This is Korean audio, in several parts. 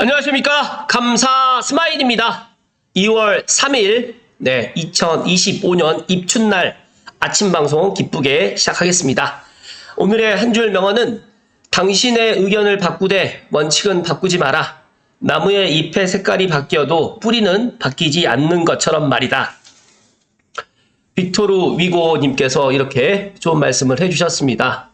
안녕하십니까. 감사 스마일입니다. 2월 3일 2025년 입춘날 아침 방송 기쁘게 시작하겠습니다. 오늘의 한 줄 명언은 당신의 의견을 바꾸되 원칙은 바꾸지 마라. 나무의 잎의 색깔이 바뀌어도 뿌리는 바뀌지 않는 것처럼 말이다. 빅토르 위고님께서 이렇게 좋은 말씀을 해주셨습니다.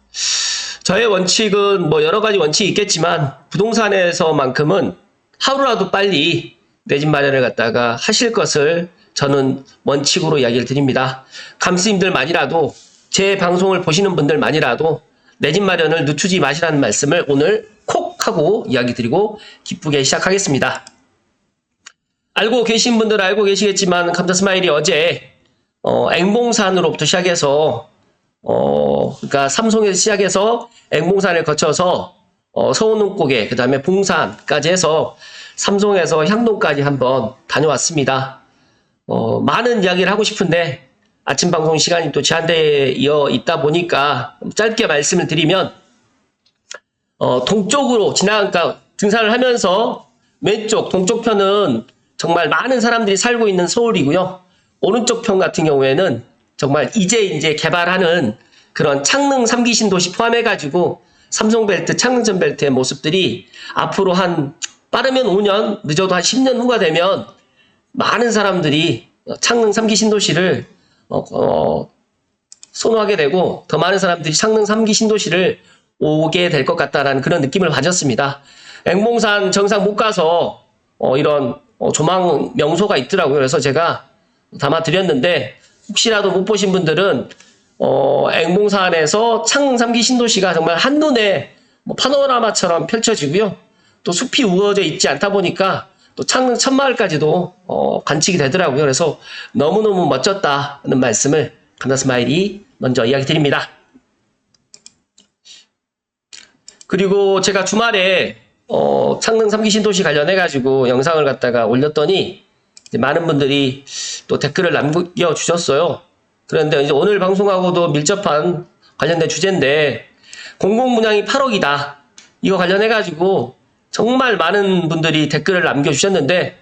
저의 원칙은 여러 가지 원칙이 있겠지만 부동산에서만큼은 하루라도 빨리 내 집 마련을 갖다가 하실 것을 저는 원칙으로 이야기를 드립니다. 감스님들만이라도 제 방송을 보시는 분들만이라도 내 집 마련을 늦추지 마시라는 말씀을 오늘 콕 하고 이야기 드리고 기쁘게 시작하겠습니다. 알고 계신 분들은 알고 계시겠지만 감사 스마일이 어제 앵봉산으로부터 시작해서 그러니까 삼송에서 시작해서 앵봉산을 거쳐서 서운눈고개 그 다음에 봉산까지 해서 삼송에서 향동까지 한번 다녀왔습니다. 많은 이야기를 하고 싶은데 아침 방송 시간이 또 제한되어 있다 보니까 짧게 말씀을 드리면 동쪽으로 그러니까 등산을 하면서 왼쪽 동쪽 편은 정말 많은 사람들이 살고 있는 서울이고요. 오른쪽 편 같은 경우에는 정말 이제 개발하는 그런 창릉 3기 신도시 포함해가지고 삼성벨트, 창릉전벨트의 모습들이 앞으로 빠르면 5년, 늦어도 한 10년 후가 되면 많은 사람들이 창릉 3기 신도시를 선호하게 되고 더 많은 사람들이 창릉 3기 신도시를 오게 될 것 같다라는 그런 느낌을 가졌습니다. 앵봉산 정상 못 가서 이런 조망 명소가 있더라고요. 그래서 제가 담아드렸는데 혹시라도 못 보신 분들은 앵봉산에서 창릉 3기 신도시가 정말 한눈에 파노라마처럼 펼쳐지고요. 또 숲이 우거져 있지 않다 보니까 또 창릉 천마을까지도 관측이 되더라고요. 그래서 너무너무 멋졌다는 말씀을 감사 스마일이 먼저 이야기 드립니다. 그리고 제가 주말에 창릉 3기 신도시 관련해가지고 영상을 갖다가 올렸더니 많은 분들이 또 댓글을 남겨주셨어요. 그런데 이제 오늘 방송하고도 밀접한 관련된 주제인데 공공분양이 8억이다. 이거 관련해가지고 정말 많은 분들이 댓글을 남겨주셨는데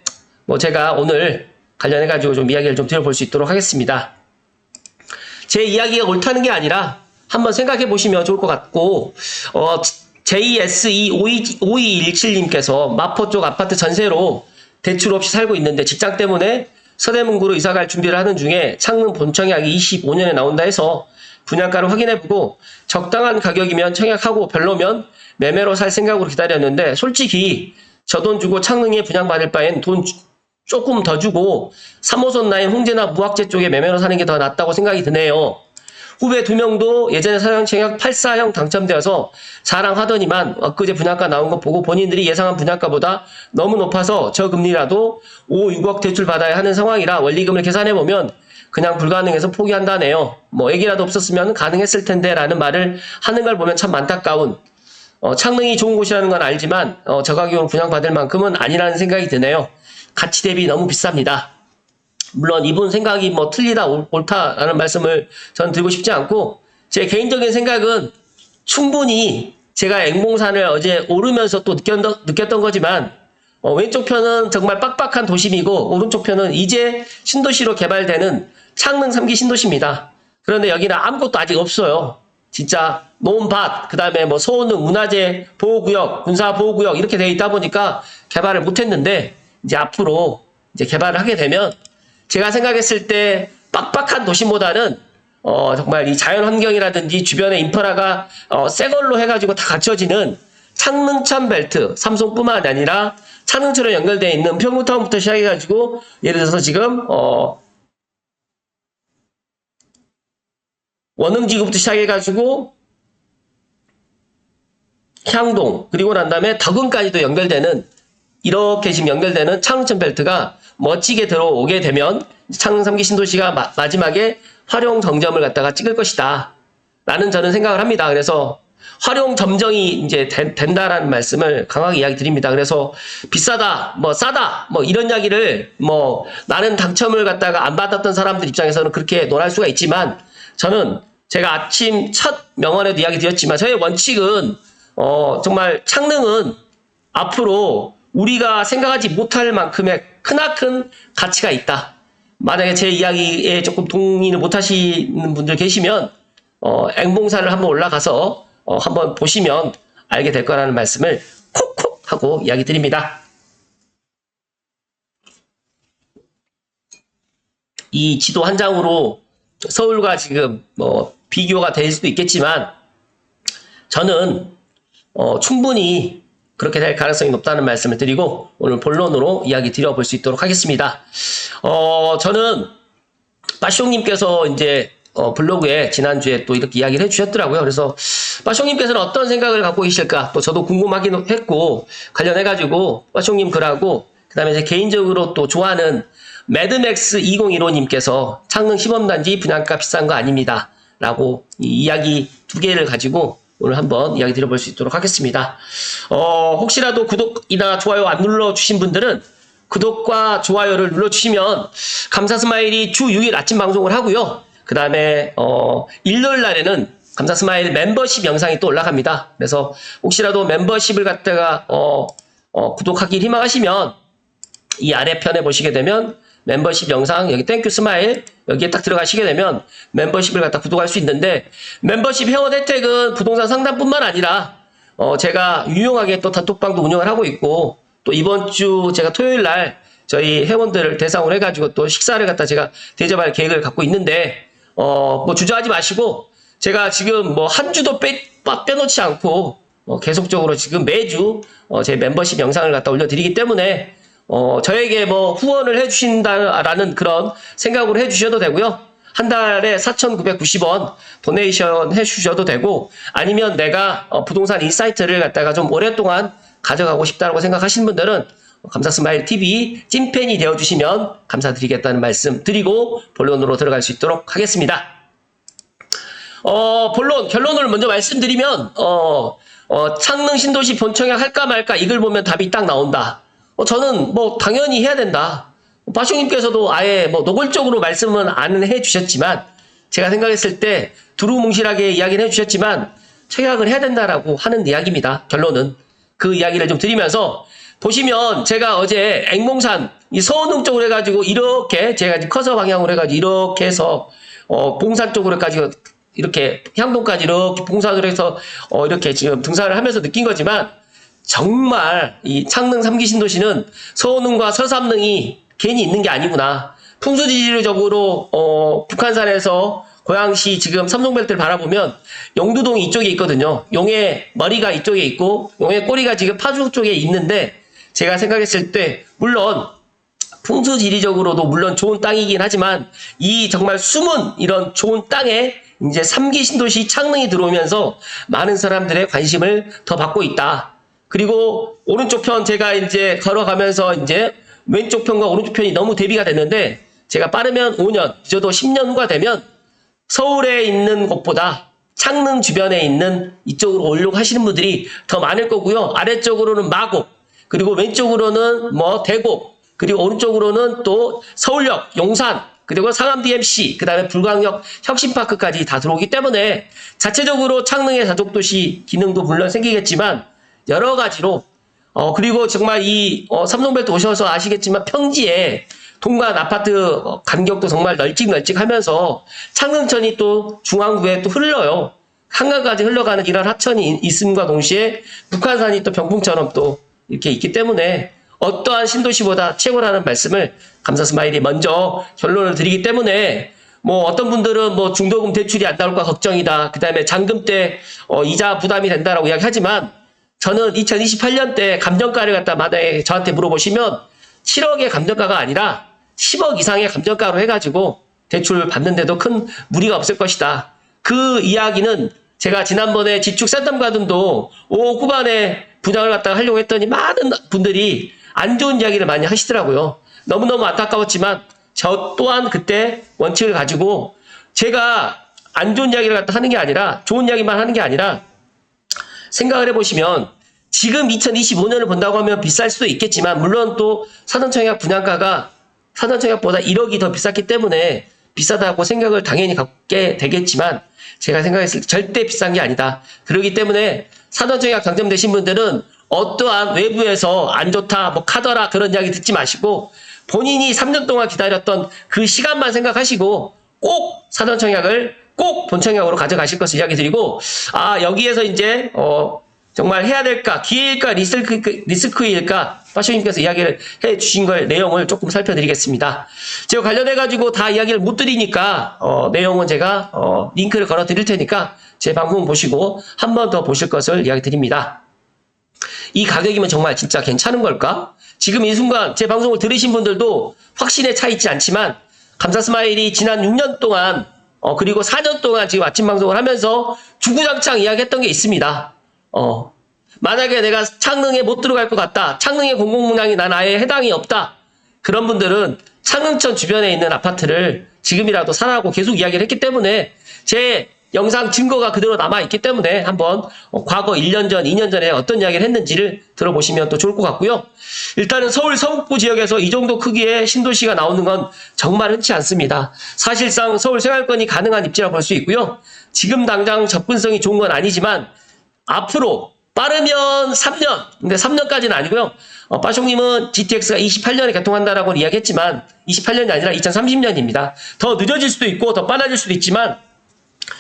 제가 오늘 관련해가지고 좀 이야기를 좀 드려볼 수 있도록 하겠습니다. 제 이야기가 옳다는 게 아니라 한번 생각해 보시면 좋을 것 같고 JSE5217님께서 마포 쪽 아파트 전세로 대출 없이 살고 있는데 직장 때문에 서대문구로 이사갈 준비를 하는 중에 창릉 본청약이 25년에 나온다 해서 분양가를 확인해보고 적당한 가격이면 청약하고 별로면 매매로 살 생각으로 기다렸는데 솔직히 저 돈 주고 창릉에 분양받을 바엔 돈 조금 더 주고 3호선 라인 홍제나 무학재 쪽에 매매로 사는 게 더 낫다고 생각이 드네요. 후배 2명도 예전에 사용 청약 84형 당첨되어서 자랑하더니만 엊그제 분양가 나온 거 보고 본인들이 예상한 분양가보다 너무 높아서 저 금리라도 5, 6억 대출 받아야 하는 상황이라 원리금을 계산해보면 그냥 불가능해서 포기한다네요. 애기라도 없었으면 가능했을 텐데 라는 말을 하는 걸 보면 참 안타까운 창릉이 좋은 곳이라는 건 알지만 저 가격으로 분양받을 만큼은 아니라는 생각이 드네요. 가치 대비 너무 비쌉니다. 물론 이분 생각이 틀리다 옳다라는 말씀을 저는 드리고 싶지 않고 제 개인적인 생각은 충분히 제가 앵봉산을 어제 오르면서 또 느꼈던 거지만 왼쪽 편은 정말 빡빡한 도심이고 오른쪽 편은 이제 신도시로 개발되는 창릉 3기 신도시입니다. 그런데 여기는 아무것도 아직 없어요. 진짜 논밭, 그 다음에 서운릉 문화재 보호구역, 군사보호구역 이렇게 되어 있다 보니까 개발을 못했는데 이제 앞으로 이제 개발을 하게 되면 제가 생각했을 때 빡빡한 도심보다는 정말 이 자연 환경이라든지 주변의 인프라가 새 걸로 해가지고 다 갖춰지는 창릉천 벨트, 삼송뿐만 아니라 창릉천에 연결되어 있는 평구타운부터 시작해가지고 예를 들어서 지금 원흥지구부터 시작해가지고 향동 그리고 난 다음에 덕은까지도 연결되는 이렇게 지금 연결되는 창릉천 벨트가 멋지게 들어오게 되면 창릉 3기 신도시가 마지막에 활용 정점을 갖다가 찍을 것이다 라는 저는 생각을 합니다. 그래서 활용 점정이 이제 된다라는 말씀을 강하게 이야기 드립니다. 그래서 비싸다, 싸다, 이런 이야기를 나는 당첨을 갖다가 안 받았던 사람들 입장에서는 그렇게 논할 수가 있지만 저는 제가 아침 첫 명언에도 이야기 드렸지만 저의 원칙은 정말 창릉은 앞으로 우리가 생각하지 못할 만큼의 크나큰 가치가 있다. 만약에 제 이야기에 조금 동의를 못 하시는 분들 계시면, 앵봉산을 한번 올라가서, 한번 보시면 알게 될 거라는 말씀을 콕콕 하고 이야기 드립니다. 이 지도 한 장으로 서울과 지금 비교가 될 수도 있겠지만 저는 충분히 그렇게 될 가능성이 높다는 말씀을 드리고 오늘 본론으로 이야기 드려볼 수 있도록 하겠습니다. 저는 빠숑님께서 이제 블로그에 지난주에 또 이렇게 이야기를 해주셨더라고요. 그래서 빠숑님께서는 어떤 생각을 갖고 계실까 또 저도 궁금하긴 했고 관련해가지고 빠숑님 글하고 그 다음에 제 개인적으로 또 좋아하는 매드맥스 2015님께서 창릉 시범단지 분양가 비싼 거 아닙니다. 라고 이야기 두 개를 가지고 오늘 한번 이야기 드려볼 수 있도록 하겠습니다. 혹시라도 구독이나 좋아요 안 눌러주신 분들은 구독과 좋아요를 눌러주시면 감사 스마일이 주 6일 아침 방송을 하고요. 그 다음에 일요일 날에는 감사 스마일 멤버십 영상이 또 올라갑니다. 그래서 혹시라도 멤버십을 갖다가 구독하길 희망하시면 이 아래편에 보시게 되면 멤버십 영상 여기 땡큐 스마일 여기에 딱 들어가시게 되면 멤버십을 갖다 구독할 수 있는데 멤버십 회원 혜택은 부동산 상담뿐만 아니라 제가 유용하게 또 단톡방도 운영을 하고 있고 또 이번 주 제가 토요일 날 저희 회원들을 대상으로 해가지고 또 식사를 갖다 제가 대접할 계획을 갖고 있는데 뭐 주저하지 마시고 제가 지금 뭐 한 주도 빼놓지 않고 계속적으로 지금 매주 제 멤버십 영상을 갖다 올려드리기 때문에 저에게 뭐 후원을 해주신다라는 그런 생각으로 해주셔도 되고요. 한 달에 4,990원 도네이션 해주셔도 되고 아니면 내가 부동산 인사이트를 갖다가 좀 오랫동안 가져가고 싶다고 생각하시는 분들은 감사 스마일 TV 찐팬이 되어주시면 감사드리겠다는 말씀 드리고 본론으로 들어갈 수 있도록 하겠습니다. 결론을 먼저 말씀드리면 창릉 신도시 본청약 할까 말까 이걸 보면 답이 딱 나온다. 저는 뭐 당연히 해야 된다. 빠숑님께서도 아예 뭐 노골적으로 말씀은 안 해주셨지만 제가 생각했을 때 두루뭉실하게 이야기는 해주셨지만 청약을 해야 된다라고 하는 이야기입니다. 결론은 그 이야기를 좀 드리면서 보시면 제가 어제 앵봉산 이 서운흥 쪽으로 해가지고 이렇게 제가 커서 방향으로 해가지고 이렇게 해서 봉산 쪽으로 해가지고 이렇게 향동까지 이렇게 봉산으로 해서 이렇게 지금 등산을 하면서 느낀 거지만 정말 이 창릉 3기 신도시는 서운흥과 서삼릉이 괜히 있는 게 아니구나. 풍수지리적으로 북한산에서 고양시 지금 삼성벨트를 바라보면 용두동이 이쪽에 있거든요. 용의 머리가 이쪽에 있고 용의 꼬리가 지금 파주 쪽에 있는데 제가 생각했을 때 물론 풍수지리적으로도 물론 좋은 땅이긴 하지만 이 정말 숨은 이런 좋은 땅에 이제 3기 신도시 창릉이 들어오면서 많은 사람들의 관심을 더 받고 있다. 그리고 오른쪽 편 제가 이제 걸어가면서 이제 왼쪽 편과 오른쪽 편이 너무 대비가 됐는데 제가 빠르면 5년, 늦어도 10년 후가 되면 서울에 있는 곳보다 창릉 주변에 있는 이쪽으로 오려고 하시는 분들이 더 많을 거고요. 아래쪽으로는 마곡, 그리고 왼쪽으로는 뭐 대곡, 그리고 오른쪽으로는 또 서울역, 용산, 그리고 상암 DMC, 그 다음에 불광역 혁신파크까지 다 들어오기 때문에 자체적으로 창릉의 가족도시 기능도 물론 생기겠지만 여러 가지로 그리고 정말 이 삼성벨트 오셔서 아시겠지만 평지에 동간 아파트 간격도 정말 널찍널찍하면서 창릉천이 또 중앙부에 또 흘러요. 한강까지 흘러가는 이런 하천이 있음과 동시에 북한산이 또 병풍처럼 또 이렇게 있기 때문에 어떠한 신도시보다 최고라는 말씀을 감사 스마일이 먼저 결론을 드리기 때문에 뭐 어떤 분들은 뭐 중도금 대출이 안 나올까 걱정이다. 그 다음에 잔금 때 이자 부담이 된다라고 이야기하지만 저는 2028년 때 감정가를 갖다 만약에 저한테 물어보시면 7억의 감정가가 아니라 10억 이상의 감정가로 해가지고 대출 받는데도 큰 무리가 없을 것이다. 그 이야기는 제가 지난번에 지축 샌덤가든도 5억 후반에 분양을 갖다가 하려고 했더니 많은 분들이 안 좋은 이야기를 많이 하시더라고요. 너무너무 안타까웠지만 저 또한 그때 원칙을 가지고 제가 안 좋은 이야기를 갖다 하는 게 아니라 좋은 이야기만 하는 게 아니라 생각을 해보시면 지금 2025년을 본다고 하면 비쌀 수도 있겠지만 물론 또 사전청약 분양가가 사전청약보다 1억이 더 비쌌기 때문에 비싸다고 생각을 당연히 갖게 되겠지만 제가 생각했을 때 절대 비싼 게 아니다. 그렇기 때문에 사전청약 당첨되신 분들은 어떠한 외부에서 안 좋다, 뭐 카더라 그런 이야기 듣지 마시고 본인이 3년 동안 기다렸던 그 시간만 생각하시고 꼭 사전청약을 꼭 본청약으로 가져가실 것을 이야기 드리고, 여기에서 이제 정말 해야 될까, 기회일까, 리스크일까, 파쇼님께서 이야기를 해 주신 걸 내용을 조금 살펴드리겠습니다. 제가 관련해가지고 다 이야기를 못 드리니까, 내용은 제가, 링크를 걸어 드릴 테니까, 제 방송 보시고, 한 번 더 보실 것을 이야기 드립니다. 이 가격이면 정말 진짜 괜찮은 걸까? 지금 이 순간 제 방송을 들으신 분들도 확신에 차 있지 않지만, 감사 스마일이 지난 6년 동안, 그리고 4년 동안 지금 아침 방송을 하면서 주구장창 이야기했던 게 있습니다. 만약에 내가 창릉에 못 들어갈 것 같다. 창릉의 공공문항이 난 아예 해당이 없다. 그런 분들은 창릉천 주변에 있는 아파트를 지금이라도 사라고 계속 이야기를 했기 때문에 제 영상 증거가 그대로 남아있기 때문에 한번 과거 1년 전, 2년 전에 어떤 이야기를 했는지를 들어보시면 또 좋을 것 같고요. 일단은 서울 서북부 지역에서 이 정도 크기의 신도시가 나오는 건 정말 흔치 않습니다. 사실상 서울 생활권이 가능한 입지라 볼 수 있고요. 지금 당장 접근성이 좋은 건 아니지만 앞으로 빠르면 3년, 근데 3년까지는 아니고요. 빠숑님은 GTX가 28년에 개통한다라고 이야기했지만 28년이 아니라 2030년입니다. 더 늦어질 수도 있고 더 빨라질 수도 있지만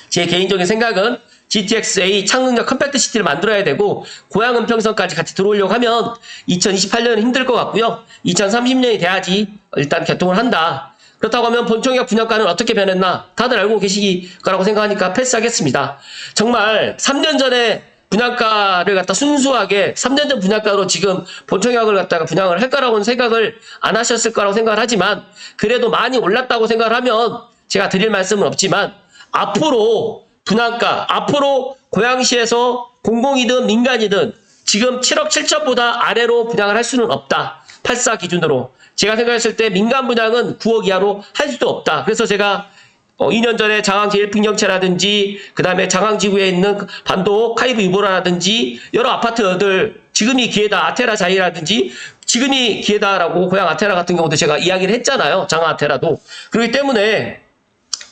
제 개인적인 생각은 GTX-A 창릉역 컴팩트 시티를 만들어야 되고 고양 은평선까지 같이 들어오려고 하면 2028년은 힘들 것 같고요. 2030년이 돼야지 일단 개통을 한다. 그렇다고 하면 본청약 분양가는 어떻게 변했나 다들 알고 계시기 거라고 생각하니까 패스하겠습니다. 정말 3년 전에 분양가를 갖다 순수하게 3년 전 분양가로 지금 본청약을 갖다가 분양을 할 거라고는 생각을 안 하셨을 거라고 생각을 하지만 그래도 많이 올랐다고 생각을 하면 제가 드릴 말씀은 없지만 앞으로 분양가, 앞으로 고양시에서 공공이든 민간이든 지금 7억 7천보다 아래로 분양을 할 수는 없다. 84 기준으로. 제가 생각했을 때 민간 분양은 9억 이하로 할 수도 없다. 그래서 제가 2년 전에 장항 제1풍경채라든지 그 다음에 장항지구에 있는 반도 카이브 유보라라든지 여러 아파트들 지금이 기회다 아테라 자이라든지 지금이 기회다라고 고양 아테라 같은 경우도 제가 이야기를 했잖아요. 장항 아테라도. 그렇기 때문에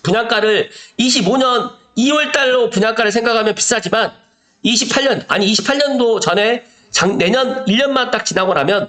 분양가를 25년 2월달로 분양가를 생각하면 비싸지만 28년도 전에 내년 1년만 딱 지나고 나면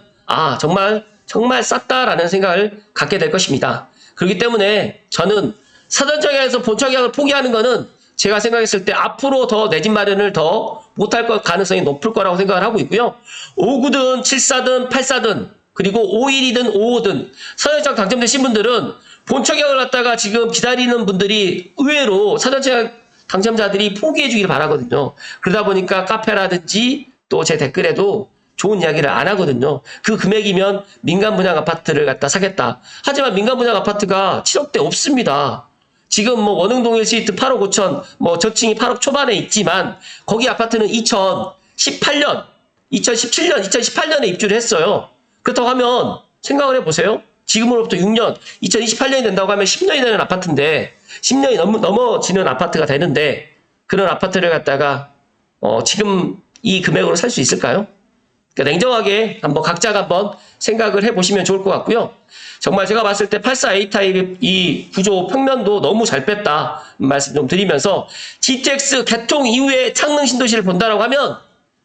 정말 쌌다라는 생각을 갖게 될 것입니다. 그렇기 때문에 저는 사전청약에서 본청약을 포기하는 거는 제가 생각했을 때 앞으로 더 내 집 마련을 더 못할 것 가능성이 높을 거라고 생각을 하고 있고요. 5구든 7사든 8사든 그리고 5일이든 5호든 사전청약 당첨되신 분들은 본청약을 갖다가 지금 기다리는 분들이 의외로 사전청약 당첨자들이 포기해 주기를 바라거든요. 그러다 보니까 카페라든지 또 제 댓글에도 좋은 이야기를 안 하거든요. 그 금액이면 민간 분양 아파트를 갖다 사겠다. 하지만 민간 분양 아파트가 7억대 없습니다. 지금 뭐 원흥동 1시트 8억 5천, 뭐 저층이 8억 초반에 있지만 거기 아파트는 2018년, 2017년, 2018년에 입주를 했어요. 그렇다고 하면 생각을 해보세요. 지금으로부터 6년, 2028년이 된다고 하면 10년이 되는 아파트인데 10년이 넘어지는 아파트가 되는데 그런 아파트를 갖다가 지금 이 금액으로 살 수 있을까요? 그러니까 냉정하게 한번 각자가 한번 생각을 해보시면 좋을 것 같고요. 정말 제가 봤을 때 84A 타입 이 구조 평면도 너무 잘 뺐다 말씀 좀 드리면서 GTX 개통 이후에 창릉 신도시를 본다라고 하면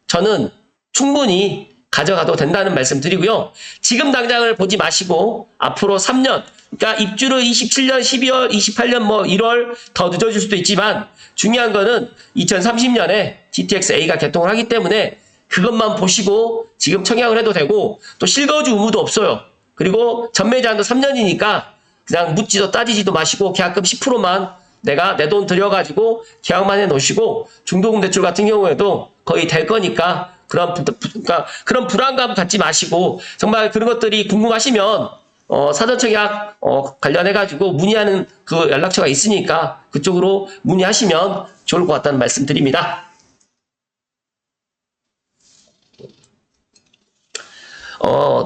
저는 충분히 가져가도 된다는 말씀 드리고요. 지금 당장을 보지 마시고 앞으로 3년, 그러니까 입주를 27년, 12월, 28년 뭐 1월 더 늦어질 수도 있지만 중요한 거는 2030년에 GTX-A가 개통을 하기 때문에 그것만 보시고 지금 청약을 해도 되고 또 실거주 의무도 없어요. 그리고 전매 제한도 3년이니까 그냥 묻지도 따지지도 마시고 계약금 10%만 내가 내 돈 들여가지고 계약만 해 놓으시고 중도금 대출 같은 경우에도 거의 될 거니까 그런 불안감 갖지 마시고 정말 그런 것들이 궁금하시면 사전청약 관련해가지고 문의하는 그 연락처가 있으니까 그쪽으로 문의하시면 좋을 것 같다는 말씀 드립니다.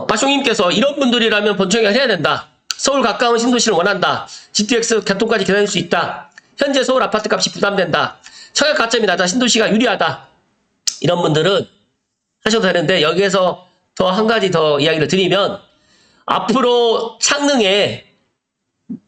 빠숑님께서 이런 분들이라면 본청약을 해야 된다. 서울 가까운 신도시를 원한다. GTX 개통까지 기다릴 수 있다. 현재 서울 아파트 값이 부담된다. 청약 가점이 낮아 신도시가 유리하다. 이런 분들은 하셔도 되는데 여기에서 더 한 가지 더 이야기를 드리면 앞으로 창릉에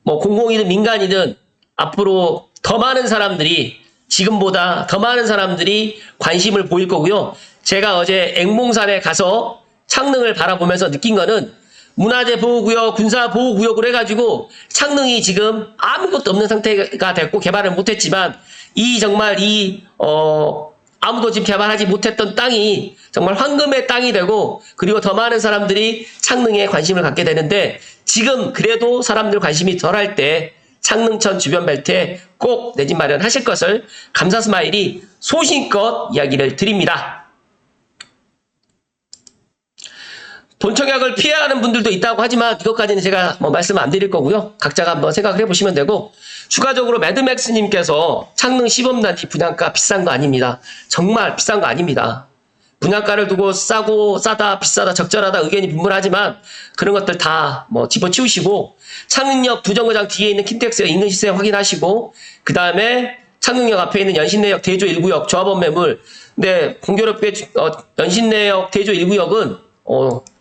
뭐 공공이든 민간이든 앞으로 더 많은 사람들이 지금보다 더 많은 사람들이 관심을 보일 거고요. 제가 어제 앵봉산에 가서 창릉을 바라보면서 느낀 거는 문화재 보호구역, 군사 보호구역으로 해가지고 창릉이 지금 아무것도 없는 상태가 됐고 개발을 못했지만 정말 아무도 지금 개발하지 못했던 땅이 정말 황금의 땅이 되고 그리고 더 많은 사람들이 창릉에 관심을 갖게 되는데 지금 그래도 사람들 관심이 덜할 때 창릉천 주변 벨트에 꼭 내 집 마련하실 것을 감사스마일이 소신껏 이야기를 드립니다. 본청약을 피해야 하는 분들도 있다고 하지만 이것까지는 제가 말씀을 안 드릴 거고요. 각자가 한번 생각을 해보시면 되고 추가적으로 매드맥스님께서 창릉 시범단지 분양가 비싼 거 아닙니다. 정말 비싼 거 아닙니다. 분양가를 두고 싸다, 비싸다, 적절하다 의견이 분분하지만 그런 것들 다 집어치우시고 창릉역 두정거장 뒤에 있는 킨텍스 인근 시세 확인하시고 그 다음에 창릉역 앞에 있는 연신내역 대조 1구역 조합원 매물 근데 공교롭게 연신내역 대조 1구역은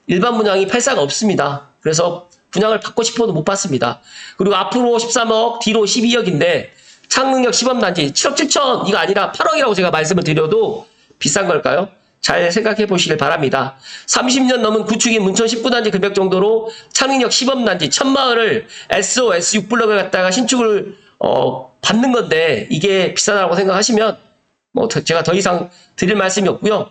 일반 분양이 팔사가 없습니다. 그래서 분양을 받고 싶어도 못 받습니다. 그리고 앞으로 13억, 뒤로 12억인데 창릉역 시범단지 7억 7천 이거 아니라 8억이라고 제가 말씀을 드려도 비싼 걸까요? 잘 생각해 보시길 바랍니다. 30년 넘은 구축인 문천 19단지 금액 정도로 창릉역 시범단지 천마을을 SO, S6블럭을 갖다가 신축을 받는 건데 이게 비싸다고 생각하시면 제가 더 이상 드릴 말씀이 없고요.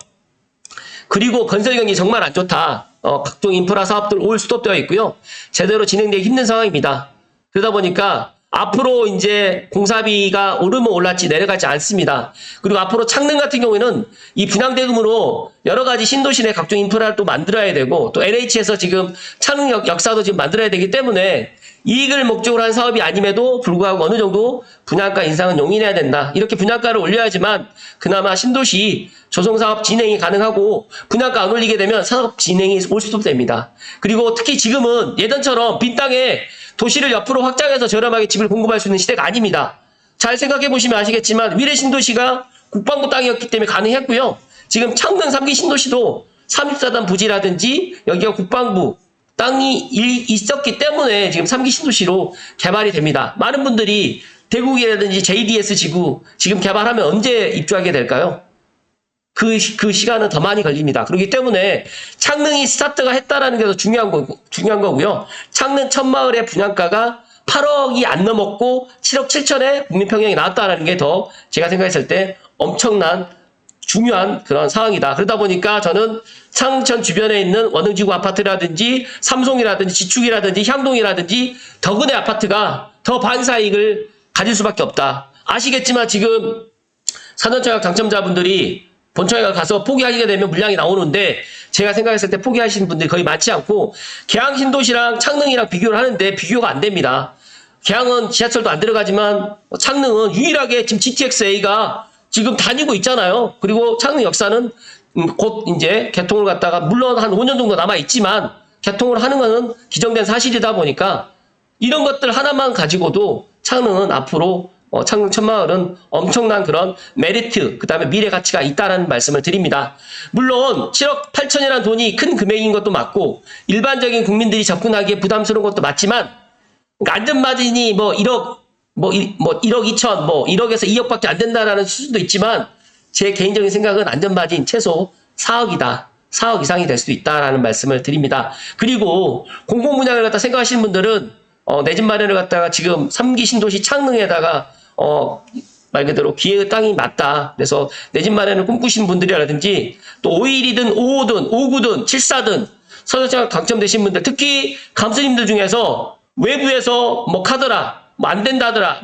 그리고 건설 경기 정말 안 좋다. 각종 인프라 사업들 올 스톱되어 있고요. 제대로 진행되기 힘든 상황입니다. 그러다 보니까 앞으로 이제 공사비가 오르면 올랐지 내려가지 않습니다. 그리고 앞으로 창릉 같은 경우에는 이 분양대금으로 여러 가지 신도시 내 각종 인프라를 또 만들어야 되고 또 LH에서 지금 창릉 역사도 지금 만들어야 되기 때문에 이익을 목적으로 한 사업이 아님에도 불구하고 어느 정도 분양가 인상은 용인해야 된다. 이렇게 분양가를 올려야지만 그나마 신도시 조성사업 진행이 가능하고 분양가 안 올리게 되면 사업 진행이 올 수도 됩니다. 그리고 특히 지금은 예전처럼 빈 땅에 도시를 옆으로 확장해서 저렴하게 집을 공급할 수 있는 시대가 아닙니다. 잘 생각해 보시면 아시겠지만 미래 신도시가 국방부 땅이었기 때문에 가능했고요. 지금 창릉 3기 신도시도 34단 부지라든지 여기가 국방부 땅이 있었기 때문에 지금 3기 신도시로 개발이 됩니다. 많은 분들이 대국이라든지 JDS 지구 지금 개발하면 언제 입주하게 될까요? 그 시간은 더 많이 걸립니다. 그렇기 때문에 창릉이 스타트가 했다라는 게 더 중요한 거고요. 창릉 천마을의 분양가가 8억이 안 넘었고 7억 7천에 국민평형이 나왔다라는 게 더 제가 생각했을 때 엄청난 중요한 그런 상황이다. 그러다 보니까 저는 창릉천 주변에 있는 원흥지구 아파트라든지 삼송이라든지 지축이라든지 향동이라든지 덕은의 아파트가 더 반사이익을 가질 수밖에 없다. 아시겠지만 지금 산전청약 당첨자분들이 본청약을 가서 포기하게 되면 물량이 나오는데 제가 생각했을 때 포기하시는 분들이 거의 많지 않고 계양 신도시랑 창릉이랑 비교를 하는데 비교가 안 됩니다. 계양은 지하철도 안 들어가지만 창릉은 유일하게 지금 GTX-A가 지금 다니고 있잖아요. 그리고 창릉 역사는 곧 이제 개통을 갖다가 물론 한 5년 정도 남아 있지만 개통을 하는 것은 기정된 사실이다 보니까 이런 것들 하나만 가지고도 창릉은 앞으로 창릉 천마을은 엄청난 그런 메리트, 그 다음에 미래 가치가 있다는 말씀을 드립니다. 물론 7억 8천이라는 돈이 큰 금액인 것도 맞고 일반적인 국민들이 접근하기에 부담스러운 것도 맞지만 안전마진이 1억 2천, 1억에서 2억밖에 안 된다라는 수준도 있지만 제 개인적인 생각은 안전마진 최소 4억이다. 4억 이상이 될 수도 있다라는 말씀을 드립니다. 그리고 공공분양을 갖다 생각하시는 분들은 내 집 마련을 갖다가 지금 3기 신도시 창릉에다가 말 그대로 기회의 땅이 맞다. 그래서 내 집 마련을 꿈꾸시는 분들이라든지 또 5일이든 5호든 5구든 74든 서울청 당첨되신 분들 특히 감수님들 중에서 외부에서 카더라 안 된다더라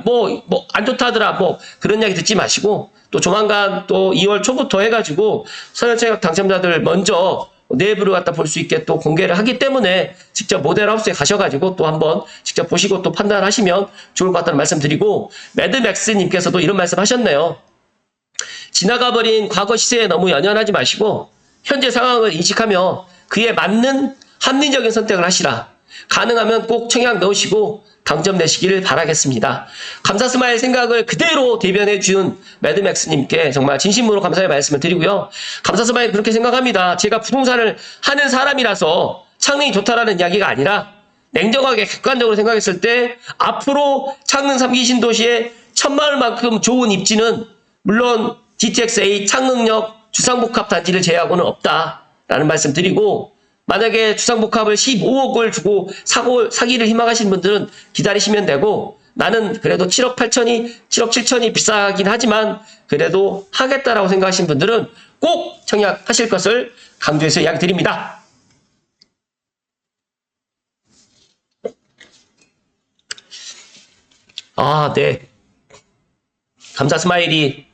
안 좋다더라 그런 이야기 듣지 마시고 또 조만간 또 2월 초부터 해가지고 서울청 당첨자들 먼저 내부를 갖다 볼 수 있게 또 공개를 하기 때문에 직접 모델하우스에 가셔가지고 또 한번 직접 보시고 또 판단하시면 좋을 것 같다는 말씀 드리고 매드맥스님께서도 이런 말씀 하셨네요. 지나가버린 과거 시세에 너무 연연하지 마시고 현재 상황을 인식하며 그에 맞는 합리적인 선택을 하시라. 가능하면 꼭 청약 넣으시고 당첨되시기를 바라겠습니다. 감사스마일 생각을 그대로 대변해 준 매드맥스님께 정말 진심으로 감사의 말씀을 드리고요. 감사스마일 그렇게 생각합니다. 제가 부동산을 하는 사람이라서 창릉이 좋다라는 이야기가 아니라 냉정하게 객관적으로 생각했을 때 앞으로 창릉 3기 신도시의 천마을만큼 좋은 입지는 물론 GTX-A 창릉역 주상복합 단지를 제외하고는 없다라는 말씀 드리고, 만약에 주상복합을 15억을 주고 사기를 희망하시는 분들은 기다리시면 되고, 나는 그래도 7억 8천이, 7억 7천이 비싸긴 하지만 그래도 하겠다라고 생각하시는 분들은 꼭 청약하실 것을 강조해서 이야기 드립니다. 네. 감사 스마일이,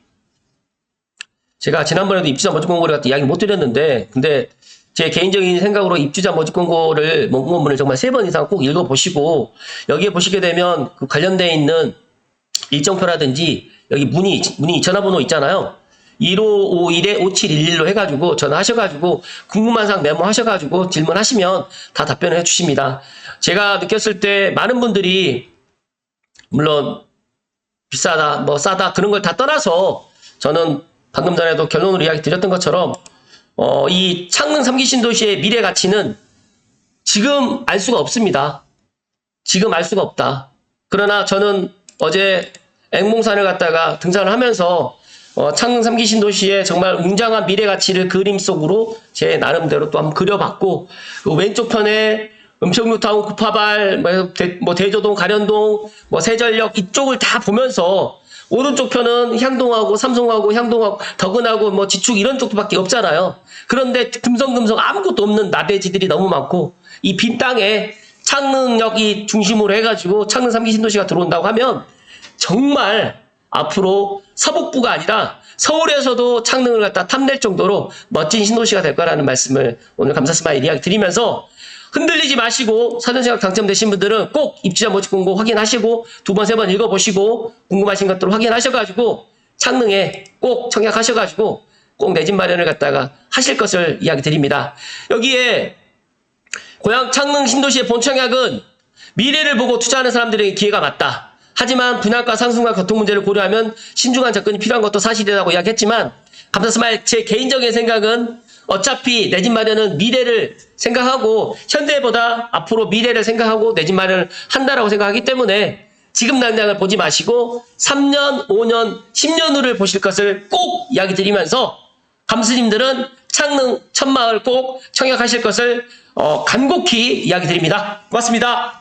제가 지난번에도 입주자 모집 공고를 갖다 이야기 못 드렸는데, 근데 제 개인적인 생각으로 입주자 모집 공고를 원문을 정말 3번 이상 꼭 읽어보시고, 여기에 보시게 되면 그 관련되어 있는 일정표라든지 여기 문의 전화번호 있잖아요. 1551-5711로 해가지고 전화하셔가지고 궁금한 사항 메모하셔가지고 질문하시면 다 답변을 해주십니다. 제가 느꼈을 때 많은 분들이 물론 비싸다, 뭐 싸다 그런 걸 다 떠나서 저는 방금 전에도 결론으로 이야기 드렸던 것처럼 이 창릉 3기 신도시의 미래 가치는 지금 알 수가 없습니다. 지금 알 수가 없다. 그러나 저는 어제 앵몽산을 갔다가 등산을 하면서 창릉 3기 신도시의 정말 웅장한 미래 가치를 그림 속으로 제 나름대로 또 한번 그려봤고, 그 왼쪽 편에 은평뉴타운, 구파발, 대조동, 가련동, 세전역 이쪽을 다 보면서 오른쪽 편은 향동하고 삼성하고 향동하고 덕은하고 지축 이런 쪽밖에 없잖아요. 그런데 금성금성 아무것도 없는 나대지들이 너무 많고, 이 빈 땅에 창릉역이 중심으로 해가지고 창릉 3기 신도시가 들어온다고 하면 정말 앞으로 서북부가 아니라 서울에서도 창릉을 갖다 탐낼 정도로 멋진 신도시가 될 거라는 말씀을 오늘 감사 스마일 이야기 드리면서, 흔들리지 마시고 사전청약 당첨되신 분들은 꼭 입주자 모집 공고 확인하시고 2번, 3번 읽어보시고 궁금하신 것들을 확인하셔가지고 창릉에 꼭 청약하셔가지고 꼭 내 집 마련을 갖다가 하실 것을 이야기 드립니다. 여기에 고향 창릉 신도시의 본청약은 미래를 보고 투자하는 사람들에게 기회가 맞다. 하지만 분양가 상승과 교통 문제를 고려하면 신중한 접근이 필요한 것도 사실이라고 이야기했지만, 감사 스마일 제 개인적인 생각은 어차피 내 집 마련은 미래를 생각하고 현대보다 앞으로 미래를 생각하고 내 집 마련을 한다라고 생각하기 때문에 지금 당장을 보지 마시고 3년, 5년, 10년 후를 보실 것을 꼭 이야기 드리면서, 감스님들은 창릉 천마을 꼭 청약하실 것을 간곡히 이야기 드립니다. 고맙습니다.